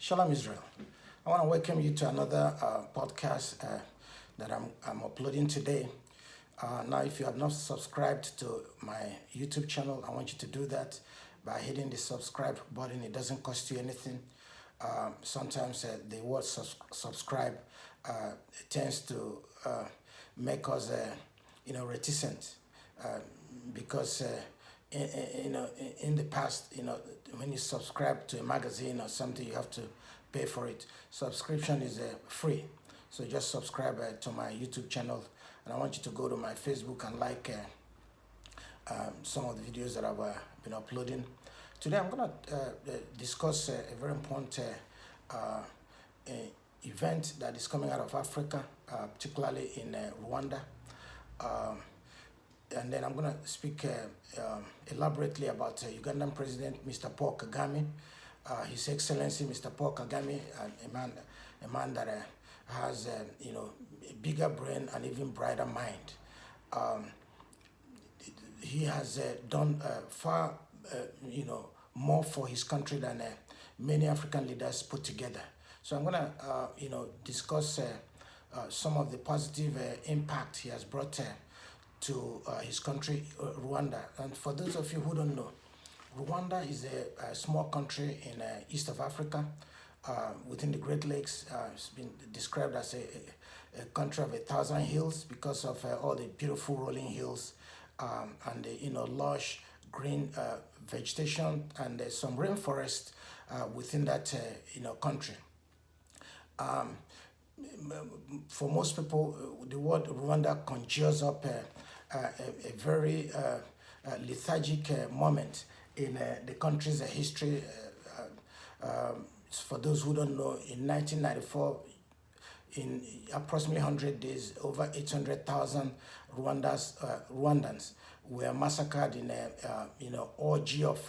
Shalom Israel. I want to welcome you to another podcast that I'm uploading today. Now, if you have not subscribed to my YouTube channel, I want you to do that by hitting the subscribe button. It doesn't cost you anything. Sometimes the word subscribe tends to make us, reticent because in the past, when you subscribe to a magazine or something, you have to pay for it. Subscription is free, so just subscribe to my YouTube channel, and I want you to go to my Facebook and like some of the videos that I've been uploading. Today, I'm gonna discuss a very important event that is coming out of Africa, particularly in Rwanda. And then I'm going to speak elaborately about Ugandan President Mr. Paul KAGAME, His Excellency Mr. Paul KAGAME, a man that has a bigger brain and even brighter mind. He has done far more for his country than many African leaders put together. So I'm going to discuss some of the positive impact he has brought to his country, Rwanda. And for those of you who don't know, Rwanda is a small country in east of Africa, within the Great Lakes. It's been described as a country of 1,000 hills because of all the beautiful rolling hills and the lush green vegetation and some rainforest within that country. For most people, the word Rwanda conjures up a very lethargic moment in the country's history. For those who don't know, in 1994, in approximately 100 days, over 800,000 Rwandans were massacred in a orgy of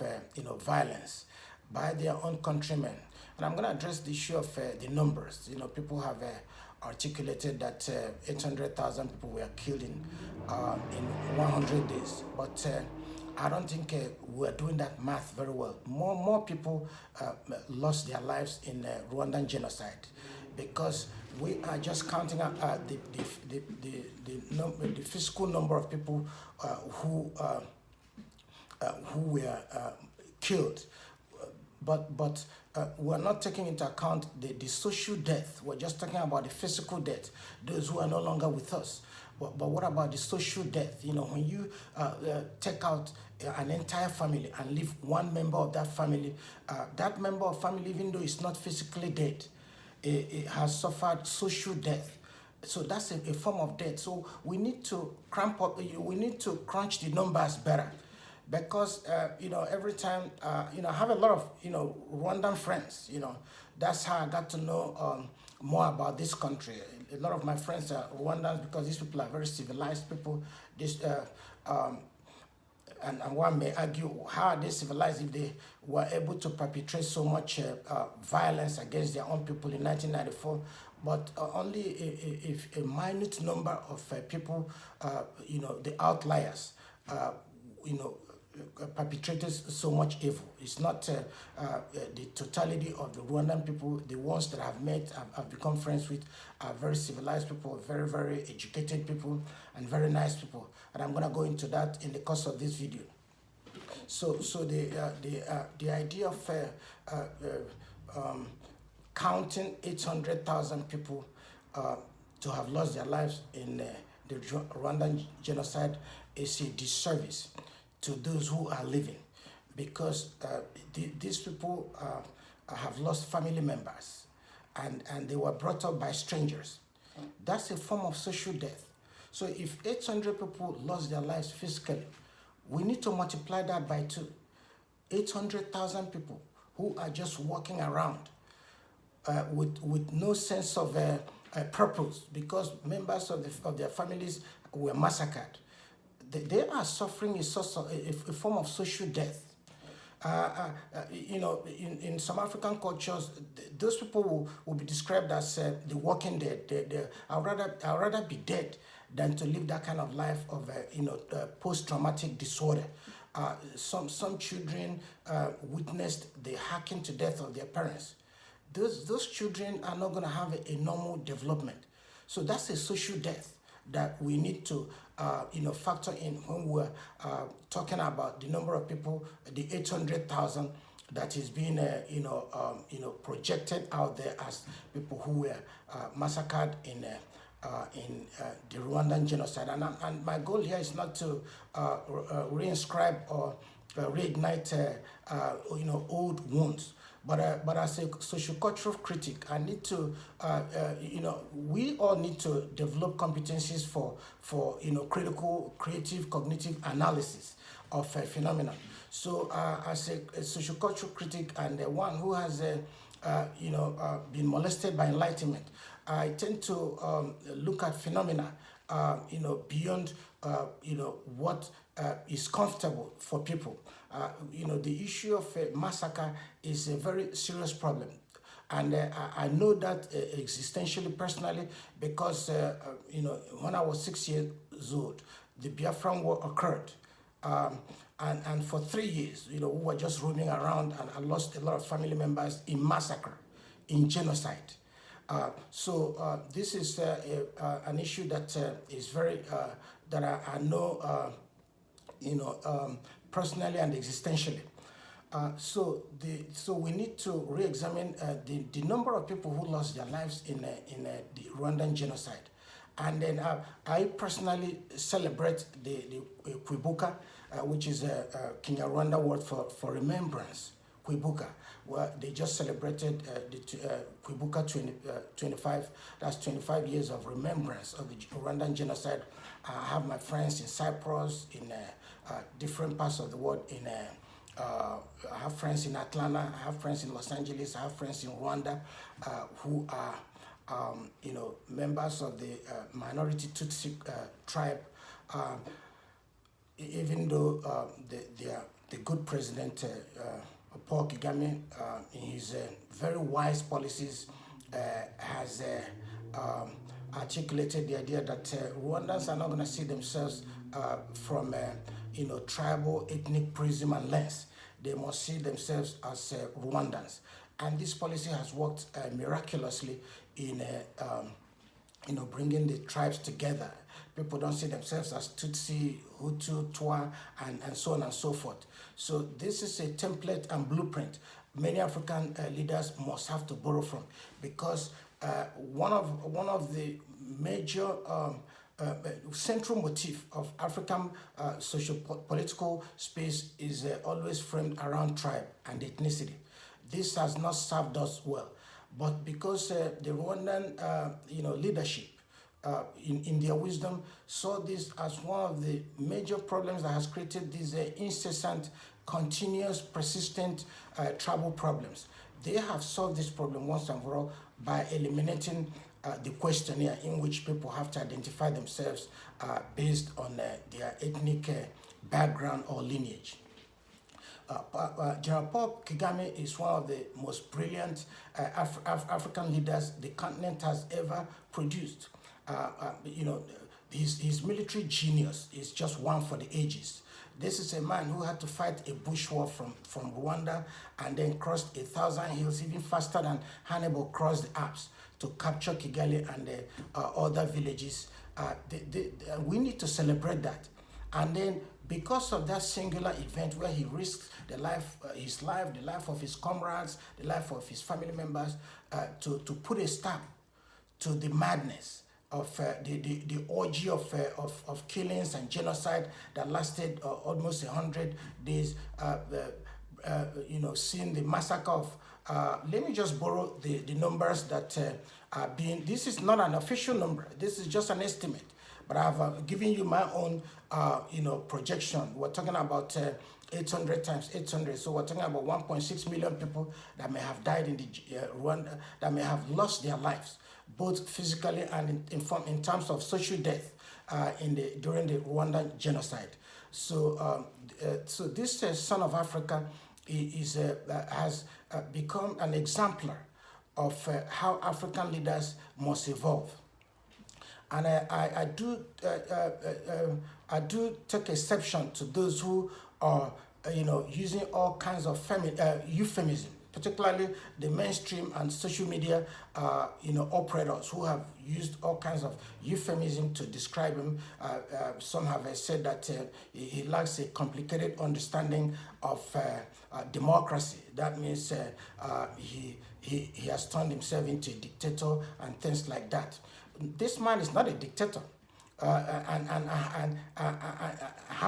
violence by their own countrymen. And I'm going to address the issue of the numbers. People have articulated that 800,000 people were killed in 100 days. But I don't think we're doing that math very well. More people lost their lives in Rwandan genocide because we are just counting the physical number of people who were killed. But we're not taking into account the social death. We're just talking about the physical death, those who are no longer with us. But what about the social death? When you take out an entire family and leave one member of that member of family, even though it's not physically dead, it has suffered social death. So that's a form of death. So we need to we need to crunch the numbers better. Because every time I have a lot of Rwandan friends. That's how I got to know more about this country. A lot of my friends are Rwandans because these people are very civilized people. And one may argue, how are they civilized if they were able to perpetrate so much violence against their own people in 1994? But only if a minute number of people, the outliers, perpetrated so much evil. It's not the totality of the Rwandan people. The ones that I've met, I've become friends with, are very civilized people, very, very educated people, and very nice people. And I'm going to go into that in the course of this video. So the idea of counting 800,000 people to have lost their lives in the Rwandan genocide is a disservice to those who are living, because these people have lost family members and they were brought up by strangers. That's a form of social death. So if 800 people lost their lives physically, we need to multiply that by 2. 800,000 people who are just walking around with no sense of purpose because members of their families were massacred. They are suffering a form of social death. In some African cultures, those people will be described as the walking dead. I'd rather be dead than to live that kind of life of post-traumatic disorder. Some children witnessed the hacking to death of their parents. those children are not going to have a normal development. So that's a social death that we need to factor in when we're talking about the number of people, the 800,000 that is being projected out there as people who were massacred in the Rwandan genocide. And my goal here is not to reinscribe or reignite old wounds. But as a socio-cultural critic, I need to, we all need to develop competencies for critical, creative, cognitive analysis of a phenomenon. So as a socio-cultural critic and one who has, been molested by enlightenment, I tend to look at phenomena, beyond, what is comfortable for people. The issue of massacre is a very serious problem. And I know that existentially, personally, because, when I was 6 years old, the Biafran War occurred. And for 3 years, we were just roaming around, and I lost a lot of family members in massacre, in genocide. So this is an issue that is very, that I know, personally and existentially. So we need to re-examine the number of people who lost their lives in the Rwandan genocide. And then I personally celebrate the Kwibuka, which is a Kinyarwanda word for remembrance, Kwibuka, where they just celebrated the Kwibuka 25, that's 25 years of remembrance of the Rwandan genocide. I have my friends in Cyprus, in different parts of the world. I have friends in Atlanta, I have friends in Los Angeles, I have friends in Rwanda who are, members of the minority Tutsi tribe. Even though the good president, Paul KAGAME, in his very wise policies, has articulated the idea that Rwandans are not going to see themselves from tribal, ethnic prism and lens. They must see themselves as Rwandans. And this policy has worked miraculously in bringing the tribes together. People don't see themselves as Tutsi, Hutu, Twa, and so on and so forth. So this is a template and blueprint many African leaders must have to borrow from, because one of the major central motif of African socio-political space is always framed around tribe and ethnicity. This has not served us well, but because the Rwandan leadership in their wisdom saw this as one of the major problems that has created these incessant, continuous, persistent tribal problems. They have solved this problem once and for all by eliminating the questionnaire, in which people have to identify themselves based on their ethnic background or lineage. General Paul KAGAME is one of the most brilliant African leaders the continent has ever produced. His military genius is just one for the ages. This is a man who had to fight a bush war from Rwanda and then crossed 1,000 hills, even faster than Hannibal crossed the Alps, to capture Kigali and other villages. We need to celebrate that. And then, because of that singular event where he risked the life of his comrades, the life of his family members, to put a stop to the madness of the orgy of killings and genocide that lasted almost 100 days, seeing the massacre of, let me just borrow the numbers that are being, this is not an official number, this is just an estimate, but I've given you my own, projection. We're talking about 800 times 800, so we're talking about 1.6 million people that may have died in the Rwanda, that may have lost their lives, both physically and in terms of social death during the Rwandan genocide. So, so this son of Africa has become an exemplar of how African leaders must evolve. And I do take exception to those who are using all kinds of euphemism particularly the mainstream and social media, operators who have used all kinds of euphemism to describe him. Some have said that he lacks a complicated understanding of democracy. That means he has turned himself into a dictator and things like that. This man is not a dictator. How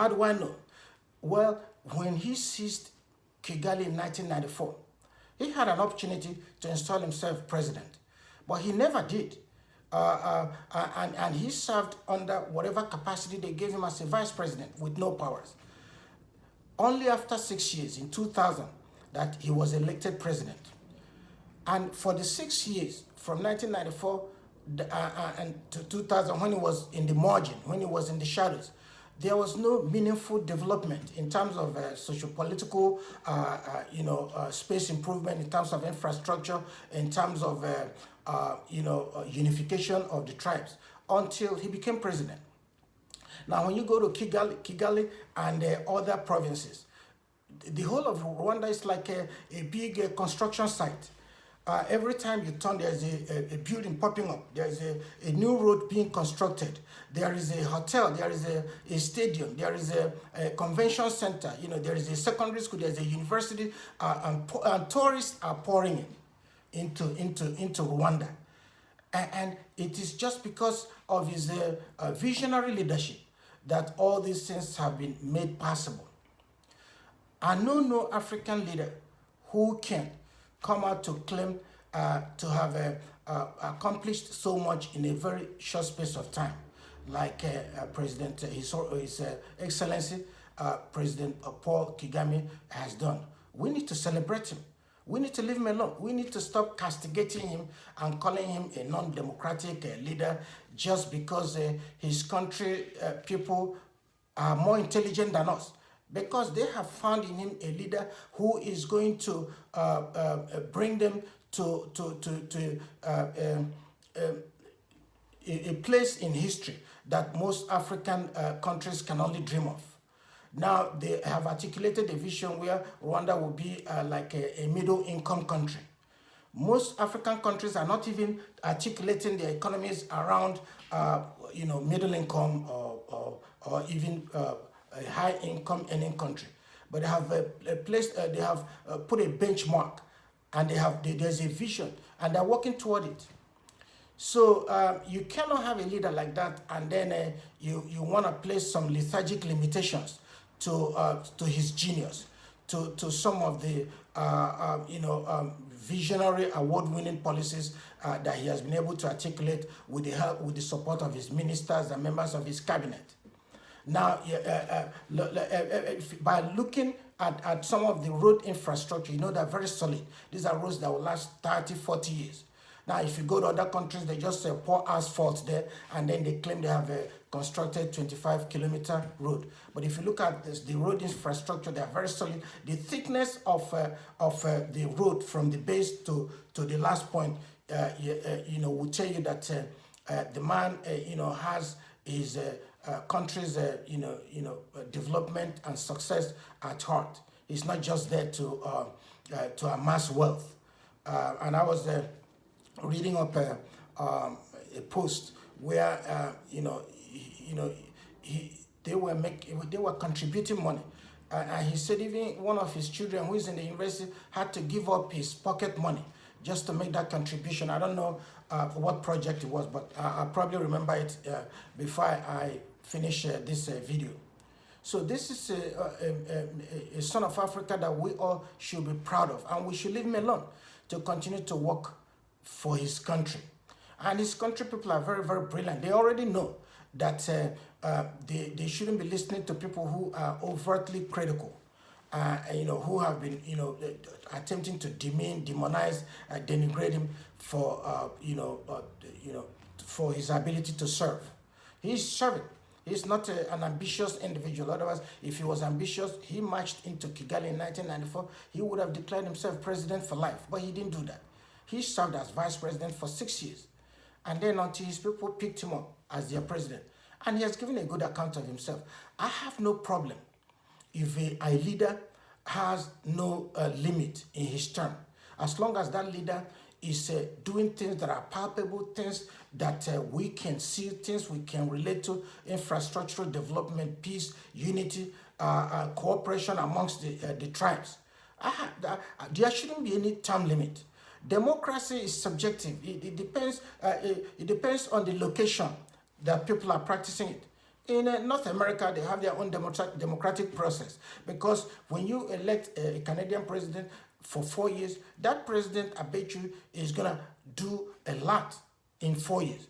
do I know? Well, when he seized Kigali in 1994, he had an opportunity to install himself president, but he never did. And he served under whatever capacity they gave him as a vice president with no powers. Only after 6 years, in 2000, that he was elected president. And for the 6 years, from 1994 and to 2000, when he was in the margin, when he was in the shadows, there was no meaningful development in terms of socio-political, space improvement, in terms of infrastructure, in terms of, unification of the tribes, until he became president. Now, when you go to Kigali and other provinces, the whole of Rwanda is like a big construction site. Every time you turn, there's a building popping up. There's a new road being constructed. There is a hotel. There is a stadium. There is a convention center. There is a secondary school. There's a university. And tourists are pouring into Rwanda. And it is just because of his visionary leadership that all these things have been made possible. I know no African leader who can come out to claim to have accomplished so much in a very short space of time, like President, His Excellency, President Paul Kagame has done. We need to celebrate him. We need to leave him alone. We need to stop castigating him and calling him a non-democratic leader just because his country people are more intelligent than us. Because they have found in him a leader who is going to bring them to a place in history that most African countries can only dream of. Now, they have articulated a vision where Rwanda will be like a middle-income country. Most African countries are not even articulating their economies around, middle income or even a high income earning country, but they have a place. They have put a benchmark, and there's a vision, and they're working toward it. So you cannot have a leader like that, and then you want to place some lethargic limitations to his genius, to some of the visionary award-winning policies that he has been able to articulate with the support of his ministers and members of his cabinet. Now, by looking at some of the road infrastructure, they're very solid. These are roads that will last 30, 40 years. Now, if you go to other countries, they just pour asphalt there, and then they claim they have a constructed 25-kilometer road. But if you look at the road infrastructure, they are very solid. The thickness of the road from the base to the last point, will tell you that the man, has his country's, development and success at heart. He's not just there to amass wealth. And I was reading up a post where they were contributing money, and he said even one of his children who is in the university had to give up his pocket money just to make that contribution. I don't know what project it was, but I'll probably remember it before I finish this video. So this is a son of Africa that we all should be proud of, and we should leave him alone to continue to work for his country. And his country people are very, very brilliant. They already know that they shouldn't be listening to people who are overtly critical, who have been, attempting to demonize, denigrate him for, for his ability to serve. He's serving. He's not an ambitious individual. Otherwise, if he was ambitious, he marched into Kigali in 1994. He would have declared himself president for life, but he didn't do that. He served as vice president for 6 years, and then until his people picked him up as their president. And he has given a good account of himself. I have no problem if a leader has no limit in his term. as long as that leader is doing things that are palpable, things that we can see, things we can relate to, infrastructural development, peace, unity, cooperation amongst the tribes. There shouldn't be any term limit. Democracy is subjective. It depends on the location that people are practicing it. In North America, they have their own democratic process, because when you elect a Canadian president for 4 years, that president, I bet you, is going to do a lot in 4 years.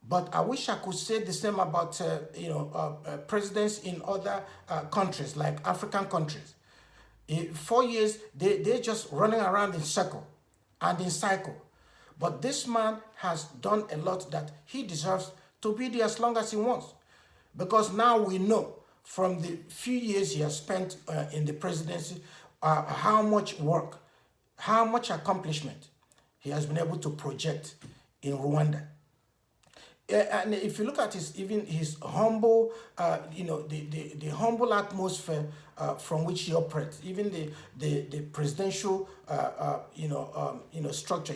But I wish I could say the same about presidents in other countries, like African countries. In 4 years, they're just running around in circle and in cycle. But this man has done a lot that he deserves to be there as long as he wants. Because now we know from the few years he has spent in the presidency, how much work, how much accomplishment he has been able to project in Rwanda. And if you look at his humble, the humble atmosphere from which he operates, even the presidential, structure,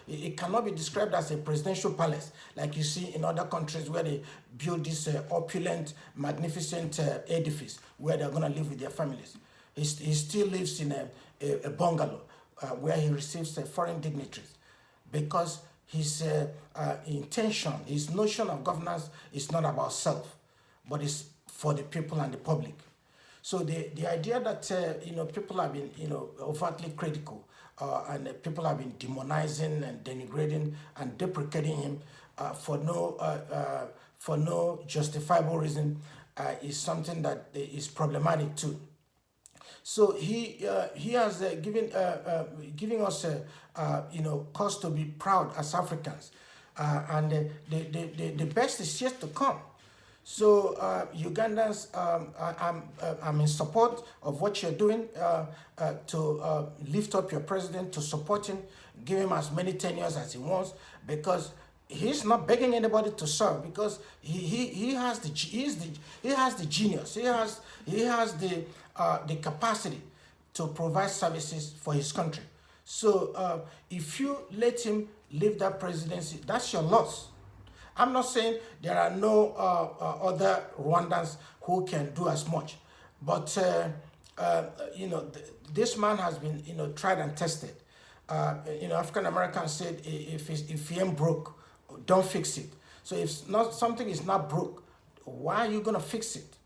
it cannot be described as a presidential palace like you see in other countries where they build this opulent, magnificent edifice where they're going to live with their families. He still lives in a bungalow where he receives foreign dignitaries, because his intention, his notion of governance is not about self, but it's for the people and the public. So the idea that people have been overtly critical and people have been demonizing and denigrating and deprecating him for no justifiable reason is something that is problematic too. So he has giving us cause to be proud as Africans, and the best is yet to come. So Ugandans, I'm in support of what you're doing to lift up your president, to support him, give him as many tenures as he wants, because he's not begging anybody to serve, because he has the genius, he has the capacity to provide services for his country. So if you let him leave that presidency, that's your loss. I'm not saying there are no other Rwandans who can do as much, but this man has been tried and tested. African Americans said if he ain't broke, don't fix it. So if something is not broke, why are you gonna fix it?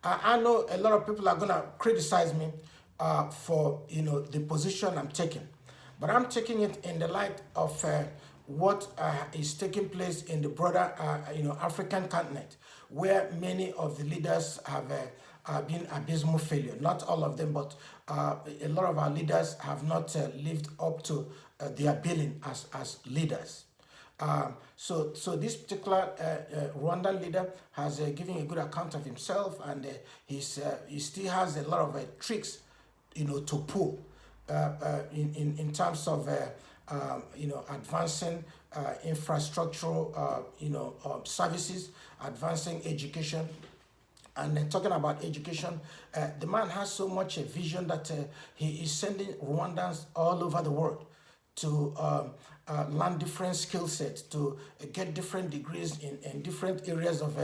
I know a lot of people are gonna criticize me for the position I'm taking, but I'm taking it in the light of what is taking place in the broader African continent, where many of the leaders have been abysmal failure. Not all of them, but a lot of our leaders have not lived up to their billing as leaders. So this particular Rwandan leader has given a good account of himself, and he still has a lot of tricks, to pull in terms of advancing infrastructural services, advancing education. And then talking about education, the man has so much a vision that he is sending Rwandans all over the world to learn different skill sets, to get different degrees in different areas of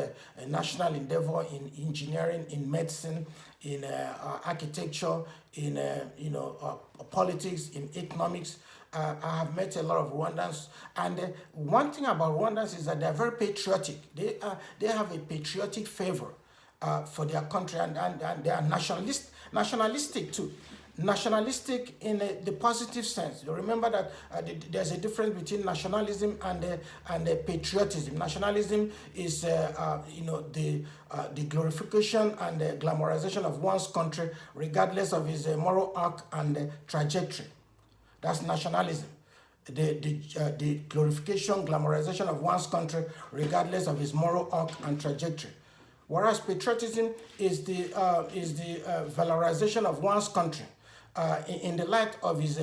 national endeavor, in engineering, in medicine, in architecture, in politics, in economics. I have met a lot of Rwandans, and one thing about Rwandans is that they are very patriotic. They have a patriotic fervor for their country, and they are nationalistic too. Nationalistic in the positive sense. You remember that there's a difference between nationalism and patriotism. Nationalism is the glorification and the glamorization of one's country, regardless of his moral arc and trajectory. That's nationalism. The glorification, glamorization of one's country, regardless of his moral arc and trajectory. Whereas patriotism is the valorization of one's country in the light of his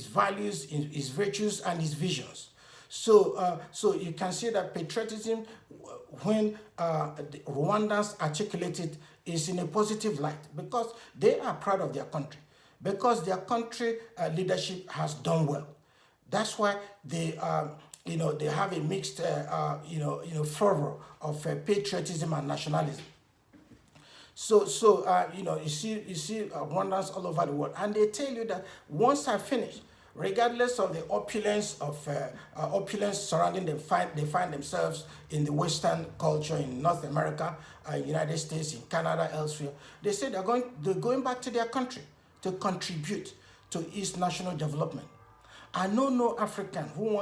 values, his virtues, and his visions. So you can see that patriotism, when the Rwandans articulate it, is in a positive light, because they are proud of their country. because their country leadership has done well. That's why they, they have a mixed, fervor of patriotism and nationalism. You see Rwandans all over the world, and they tell you that once I finish, regardless of the opulence surrounding them, they find themselves in the Western culture in North America, United States, in Canada, elsewhere. They say they're going back to their country to contribute to its national development. I know no African who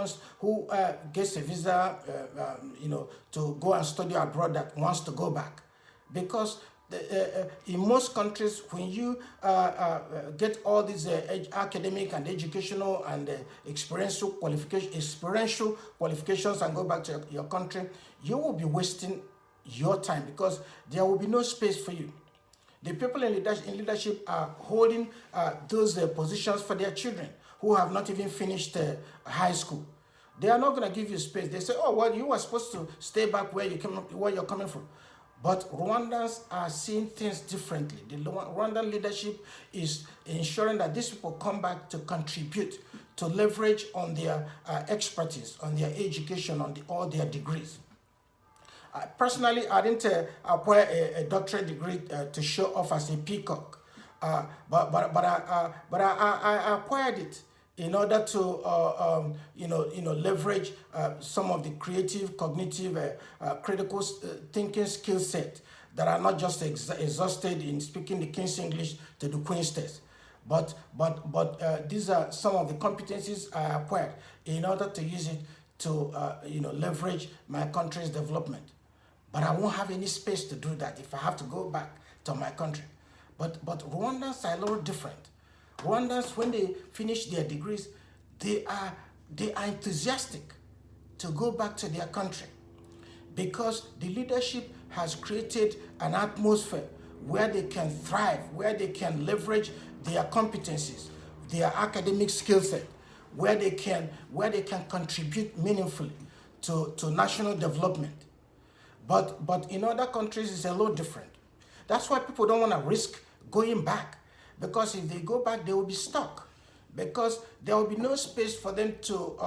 gets a visa, to go and study abroad that wants to go back, because in most countries, when you get all these academic and educational and experiential qualifications and go back to your country, you will be wasting your time, because there will be no space for you. The people in leadership are holding those positions for their children who have not even finished high school. They are not going to give you space. They say, oh, well, you were supposed to stay back where you're coming from. But Rwandans are seeing things differently. The Rwandan leadership is ensuring that these people come back to contribute, to leverage on their expertise, on their education, on all their degrees. Personally, I didn't acquire a doctorate degree to show off as a peacock, but I acquired it in order to leverage some of the creative, cognitive, critical thinking skill set that are not just exhausted in speaking the King's English to the Queen's test. But these are some of the competencies I acquired in order to use it to leverage my country's development. But I won't have any space to do that if I have to go back to my country. But Rwandans are a little different. Rwandans, when they finish their degrees, they are enthusiastic to go back to their country, because the leadership has created an atmosphere where they can thrive, where they can leverage their competencies, their academic skill set, where they can contribute meaningfully to national development. But in other countries, it's a little different. That's why people don't want to risk going back, because if they go back, they will be stuck, because there will be no space for them to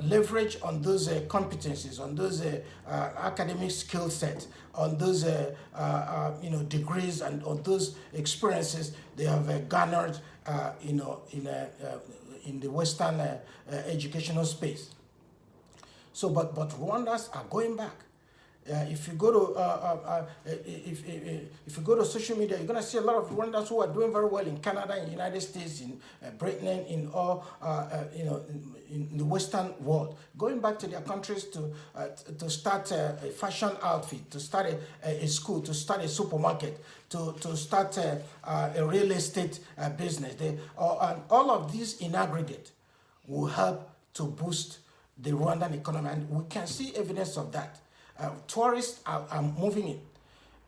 leverage on those competencies, on those academic skill sets, on those degrees, and on those experiences they have garnered in the Western educational space. So, but Rwandans are going back. If you go to if you go to social media, you're gonna see a lot of Rwandans who are doing very well in Canada, in the United States, in Britain, in all in the Western world, going back to their countries to start a fashion outfit, to start a school, to start a supermarket, to start a real estate business. And all of these in aggregate will help to boost the Rwandan economy, and we can see evidence of that. Tourists are moving in,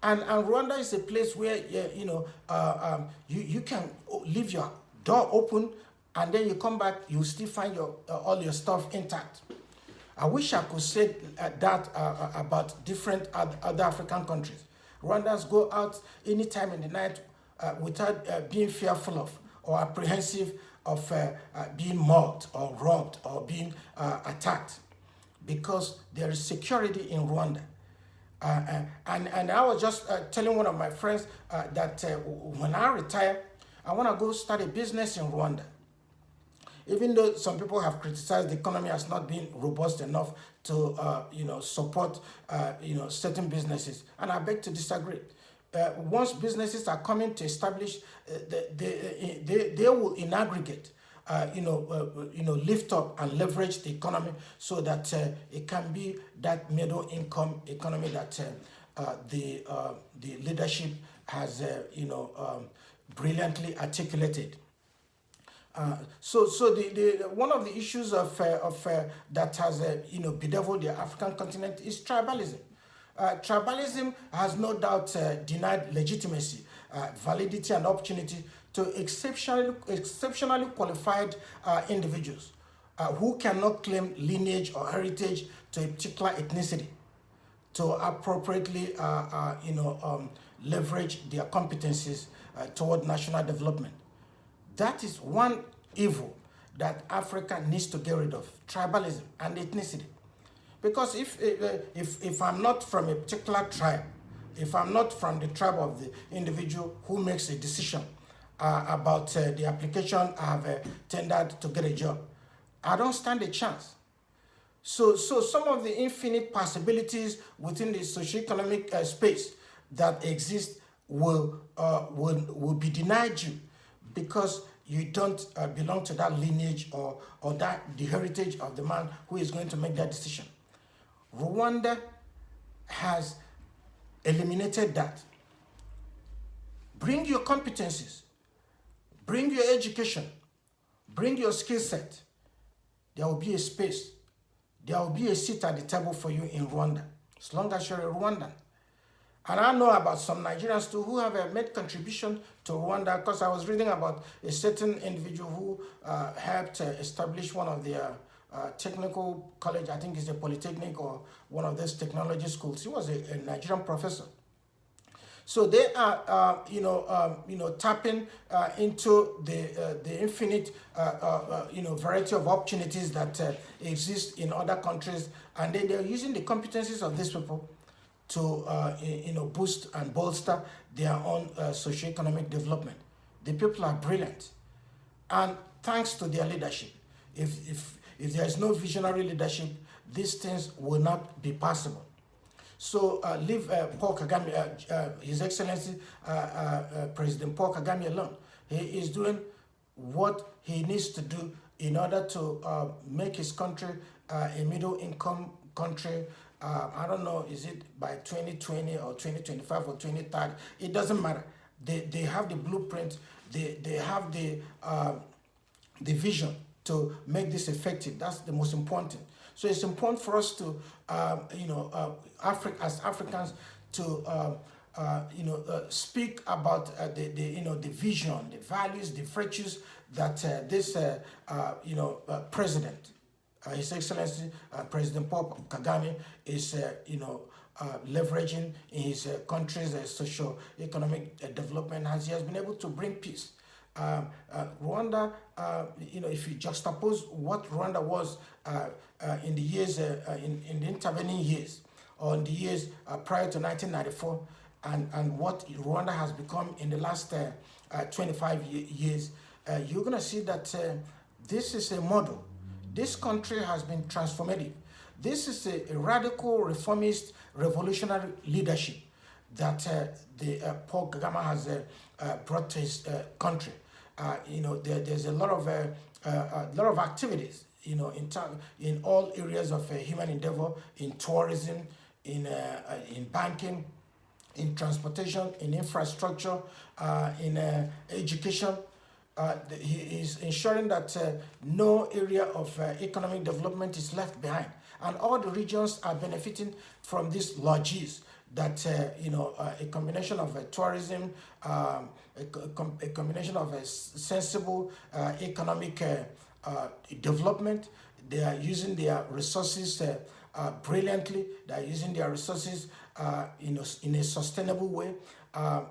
and Rwanda is a place where you can leave your door open, and then you come back, you still find all your stuff intact. I wish I could say that about different other African countries. Rwandans go out any time in the night without being fearful of or apprehensive of being mobbed or robbed or being attacked, because there is security in Rwanda. And I was just telling one of my friends that when I retire, I want to go start a business in Rwanda. Even though some people have criticized the economy as not being robust enough to support certain businesses, and I beg to disagree. Once businesses are coming to establish, they will in aggregate lift up and leverage the economy so that it can be that middle income economy that the leadership has brilliantly articulated. So the one of the issues of that has bedeviled the African continent is tribalism. Tribalism has no doubt denied legitimacy, validity, and opportunity to exceptionally qualified individuals who cannot claim lineage or heritage to a particular ethnicity, to appropriately, leverage their competencies toward national development. That is one evil that Africa needs to get rid of: tribalism and ethnicity. Because if I'm not from a particular tribe, if I'm not from the tribe of the individual who makes a decision about the application I have tendered to get a job, I don't stand a chance. So some of the infinite possibilities within the socioeconomic space that exist will be denied you because you don't belong to that lineage or that the heritage of the man who is going to make that decision. Rwanda has eliminated that. Bring your competencies, bring your education, bring your skill set. There will be a space. There will be a seat at the table for you in Rwanda, as long as you're a Rwandan. And I know about some Nigerians too who have made contribution to Rwanda, because I was reading about a certain individual who helped establish one of their technical college, I think it's a polytechnic or one of those technology schools. He was a Nigerian professor. So they are, tapping into the infinite, variety of opportunities that exist in other countries, and then they're using the competencies of these people to, boost and bolster their own socioeconomic development. The people are brilliant, and thanks to their leadership. If there is no visionary leadership, these things will not be possible. So leave Paul Kagame, His Excellency President Paul Kagame alone. He is doing what he needs to do in order to make his country a middle-income country. I don't know, is it by 2020 or 2025 or 2030? It doesn't matter. They have the blueprint. They have the vision to make this effective. That's the most important. So it's important for us to, as Africans, to speak about the vision, the values, the virtues that this president, His Excellency President Paul Kagame, is leveraging in his country's socio-economic development, as he has been able to bring peace. Rwanda, if you juxtapose what Rwanda was in the years, in the intervening years, or in the years prior to 1994, and what Rwanda has become in the last 25 years, you're going to see that this is a model. This country has been transformative. This is a radical, reformist, revolutionary leadership that Paul Kagame has brought to his country. There's a lot of activities, in all areas of human endeavor, in tourism, in banking, in transportation, in infrastructure, in education. He is ensuring that no area of economic development is left behind, and all the regions are benefiting from these logies that a combination of tourism, a combination of a sensible economic development. They are using their resources brilliantly. They are using their resources in a sustainable way. And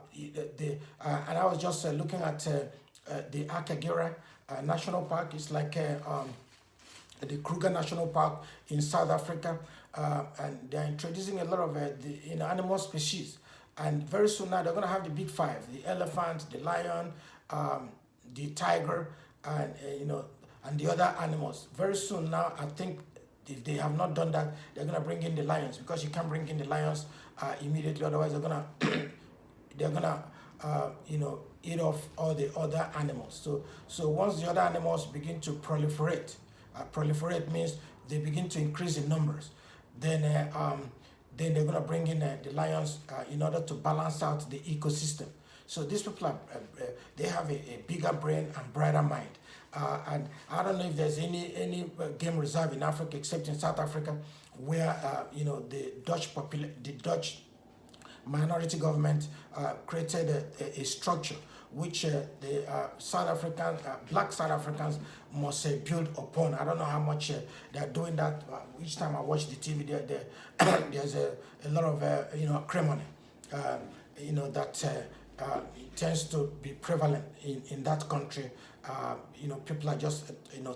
I was just looking at the KAGAME National Park. It's like the Kruger National Park in South Africa, and they're introducing a lot of animal species. And very soon now they're going to have the big five: the elephant, the lion, the tiger, and and the other animals. Very soon now, I think if they have not done that, they're going to bring in the lions, because you can't bring in the lions immediately. Otherwise, they're gonna eat off all the other animals. So once the other animals begin to proliferate, proliferate means they begin to increase in numbers, then they're going to bring in the lions in order to balance out the ecosystem. So these people they have a bigger brain and brighter mind. And I don't know if there's any game reserve in Africa except in South Africa, where the Dutch minority government created a structure which the South African, black South Africans must build upon. I don't know how much they're doing that. Each time I watch the TV, there's a lot of acrimony, that tends to be prevalent in that country. People are just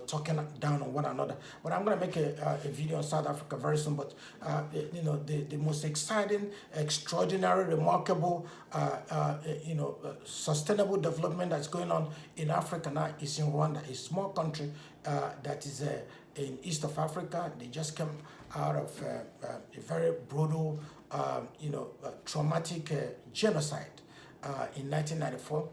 talking down on one another. But I'm going to make a video on South Africa very soon. But the most exciting, extraordinary, remarkable, sustainable development that's going on in Africa now is in Rwanda, a small country that is in east of Africa. They just came out of a very brutal, traumatic genocide in 1994,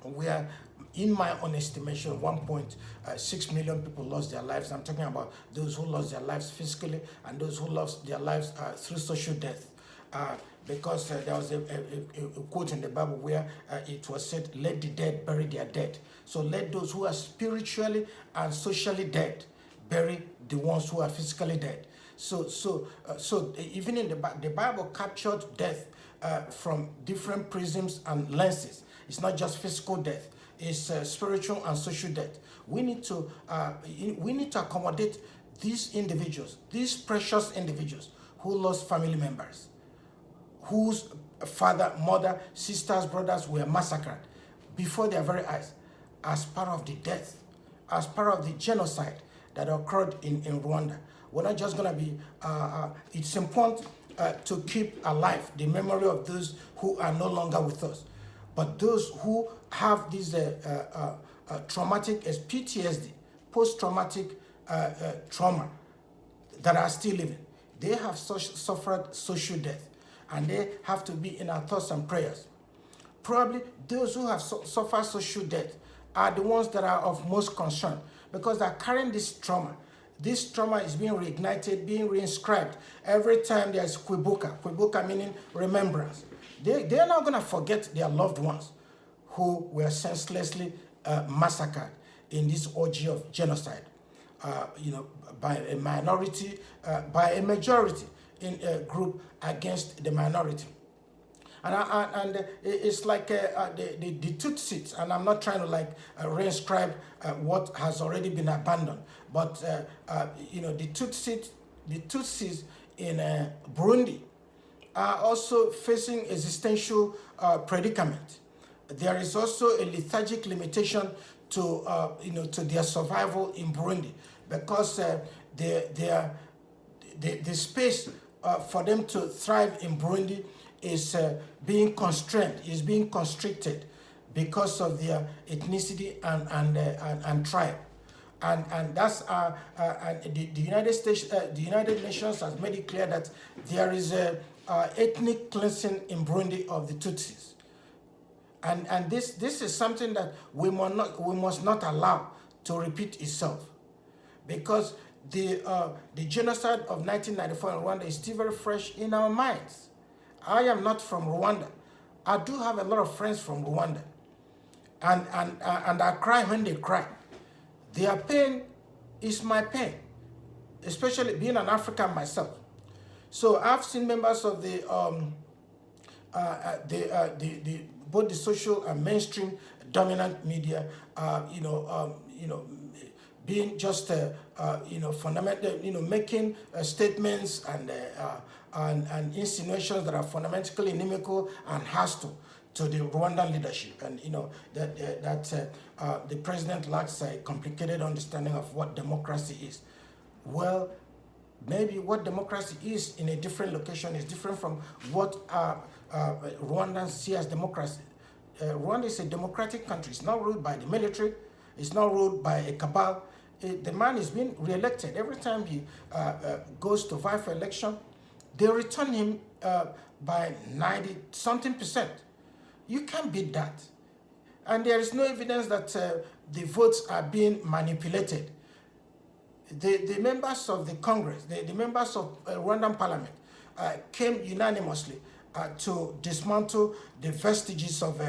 where, in my own estimation, 1.6 million people lost their lives. I'm talking about those who lost their lives physically and those who lost their lives through social death. Because there was a quote in the Bible where it was said, "Let the dead bury their dead." So let those who are spiritually and socially dead bury the ones who are physically dead. So even in the Bible captured death from different prisms and lenses. It's not just physical death; it's spiritual and social death. We need to accommodate these individuals, these precious individuals who lost family members, whose father, mother, sisters, brothers were massacred before their very eyes, as part of the death, as part of the genocide that occurred in Rwanda. We're not just going to be, it's important to keep alive the memory of those who are no longer with us. But those who have this traumatic PTSD, post-traumatic trauma, that are still living, they have suffered social death, and they have to be in our thoughts and prayers. Probably those who have suffered social death are the ones that are of most concern, because they're carrying this trauma. This trauma is being reignited, being reinscribed every time there's Kwibuka meaning remembrance. They're not going to forget their loved ones who were senselessly massacred in this orgy of genocide, by a minority, by a majority in a group against the minority. And it's like the Tutsis, and I'm not trying to reinscribe what has already been abandoned, but the Tutsis in Burundi are also facing existential predicament. There is also a lethargic limitation to their survival in Burundi, because the space for them to thrive in Burundi is being constrained, is being constricted because of their ethnicity and tribe. And that's the United States, the United Nations has made it clear that there is a ethnic cleansing in Burundi of the Tutsis, and this is something that we must not allow to repeat itself, because the genocide of 1994 in Rwanda is still very fresh in our minds. I am not from Rwanda. I do have a lot of friends from Rwanda, and I cry when they cry. Their pain is my pain, especially being an African myself. So I've seen members of both the social and mainstream dominant media, being just fundamental, making statements and insinuations that are fundamentally inimical and hostile to the Rwandan leadership, and that the president lacks a complicated understanding of what democracy is. Well, maybe what democracy is in a different location is different from what Rwandans see as democracy. Rwanda is a democratic country. It's not ruled by the military. It's not ruled by a cabal. The man is being re-elected. Every time he goes to vie for election, they return him by 90-something%. You can't beat that. And there is no evidence that the votes are being manipulated. The members of the Congress, the members of Rwandan Parliament came unanimously to dismantle the vestiges of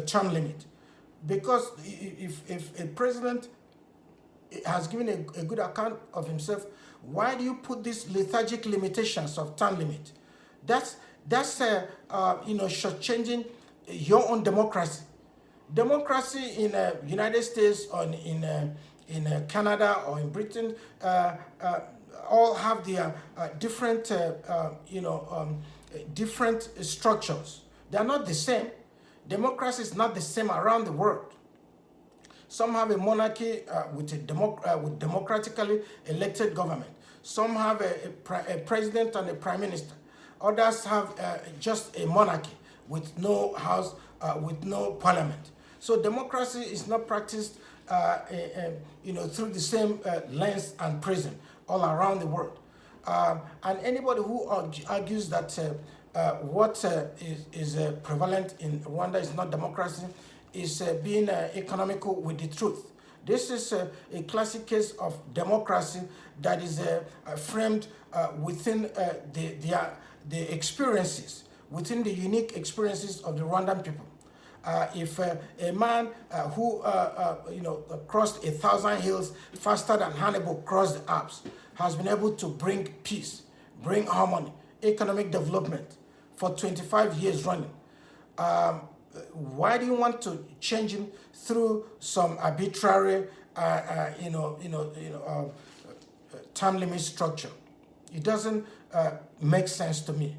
term limit. Because if a president has given a good account of himself, why do you put these lethargic limitations of term limit? That's shortchanging your own democracy. Democracy in the United States or in Canada or in Britain all have their different, different structures. They are not the same. Democracy is not the same around the world. Some have a monarchy with democratically elected government. Some have a president and a prime minister. Others have just a monarchy with no house, with no parliament. So democracy is not practiced, through the same lens and prism all around the world. And anybody who argues that what is prevalent in Rwanda is not democracy is being economical with the truth. This is a classic case of democracy that is framed within the experiences, within the unique experiences of the Rwandan people. If a man who crossed 1,000 hills faster than Hannibal crossed the Alps has been able to bring peace, bring harmony, economic development for 25 years running, why do you want to change him through some arbitrary, term limit structure? It doesn't make sense to me.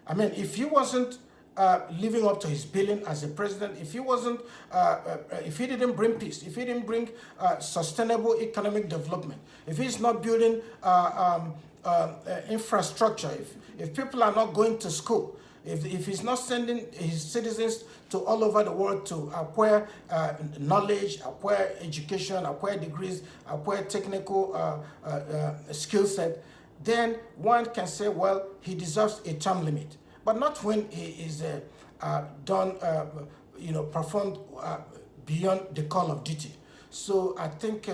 I mean, if he wasn't living up to his billing as a president, if he wasn't, if he didn't bring peace, if he didn't bring sustainable economic development, if he's not building infrastructure, if people are not going to school, if he's not sending his citizens to all over the world to acquire knowledge, acquire education, acquire degrees, acquire technical skill set, then one can say, well, he deserves a term limit. But not when he is performed beyond the call of duty. So I think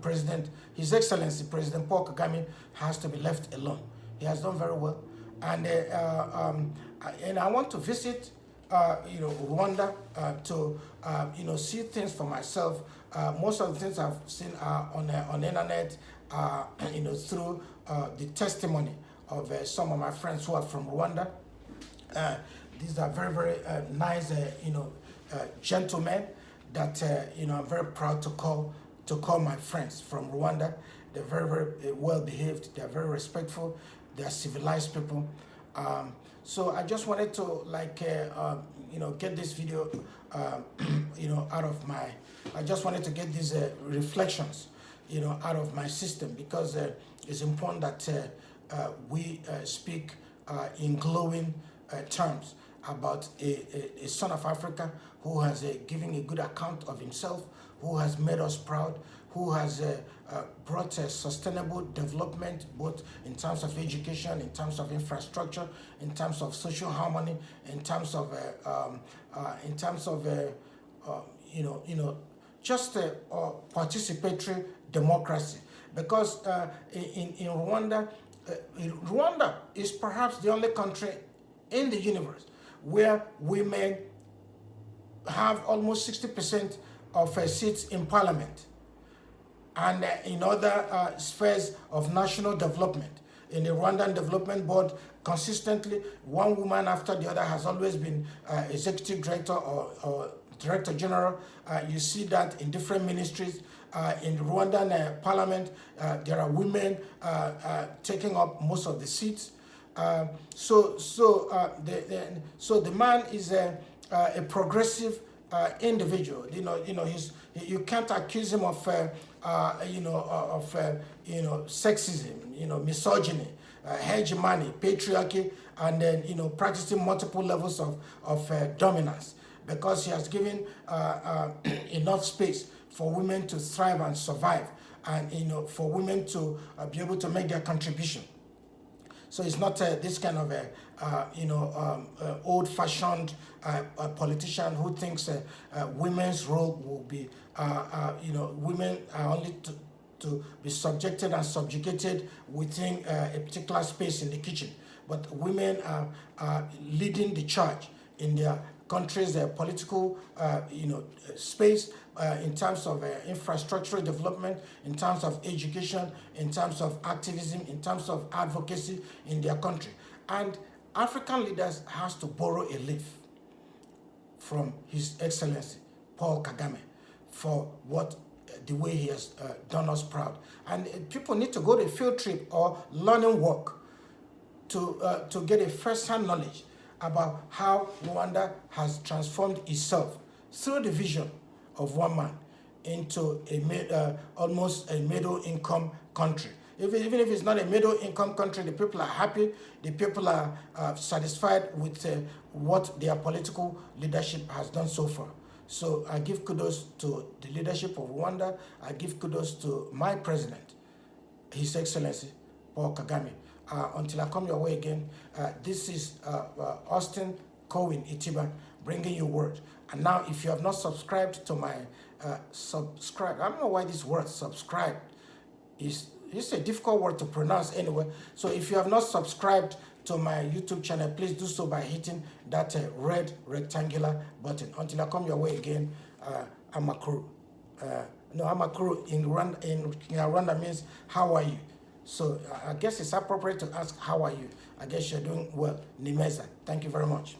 President, His Excellency President Paul Kagame has to be left alone. He has done very well. And I want to visit, Rwanda to, see things for myself. Most of the things I've seen are on the internet, through the testimony of some of my friends who are from Rwanda. These are very, very nice, gentlemen that, I'm very proud to call my friends from Rwanda. They're very, very well behaved. They're very respectful. They're civilized people. So I just wanted to get this video, out of my, I just wanted to get these reflections, out of my system, because it's important that we speak in glowing terms about a son of Africa who has given a good account of himself, who has made us proud, who has brought sustainable development, both in terms of education, in terms of infrastructure, in terms of social harmony, in terms of just participatory democracy. Because in Rwanda, Rwanda is perhaps the only country in the universe where women have almost 60% of seats in parliament and in other spheres of national development. In the Rwandan Development Board, consistently, one woman after the other has always been executive director or director general. You see that in different ministries. In the Rwandan parliament, there are women taking up most of the seats. So the man is a progressive individual. You can't accuse him of sexism, misogyny, hegemony, patriarchy, and then practicing multiple levels of dominance, because he has given enough space for women to thrive and survive, and for women to be able to make their contribution. So it's not this kind of old-fashioned politician who thinks women's role will be, women are only to be subjected and subjugated within a particular space in the kitchen. But women are leading the charge in their country's political, space, in terms of infrastructural development, in terms of education, in terms of activism, in terms of advocacy in their country. And African leaders has to borrow a leaf from His Excellency Paul Kagame for the way he has done us proud. And people need to go to a field trip or learning work to get a first-hand knowledge about how Rwanda has transformed itself through the vision of one man into almost a middle-income country. Even if it's not a middle-income country, the people are happy, the people are satisfied with what their political leadership has done so far. So I give kudos to the leadership of Rwanda. I give kudos to my president, His Excellency Paul Kagame. Until I come your way again, this is Austin Cohen Itiba bringing you word. And now, if you have not subscribed to my subscribe, I don't know why this word subscribe is a difficult word to pronounce anyway. So if you have not subscribed to my YouTube channel, please do so by hitting that red rectangular button. Until I come your way again, Amakuru. Amakuru in Rwanda means how are you? So I guess it's appropriate to ask how are you. I guess you're doing well. Nimeza. Thank you very much.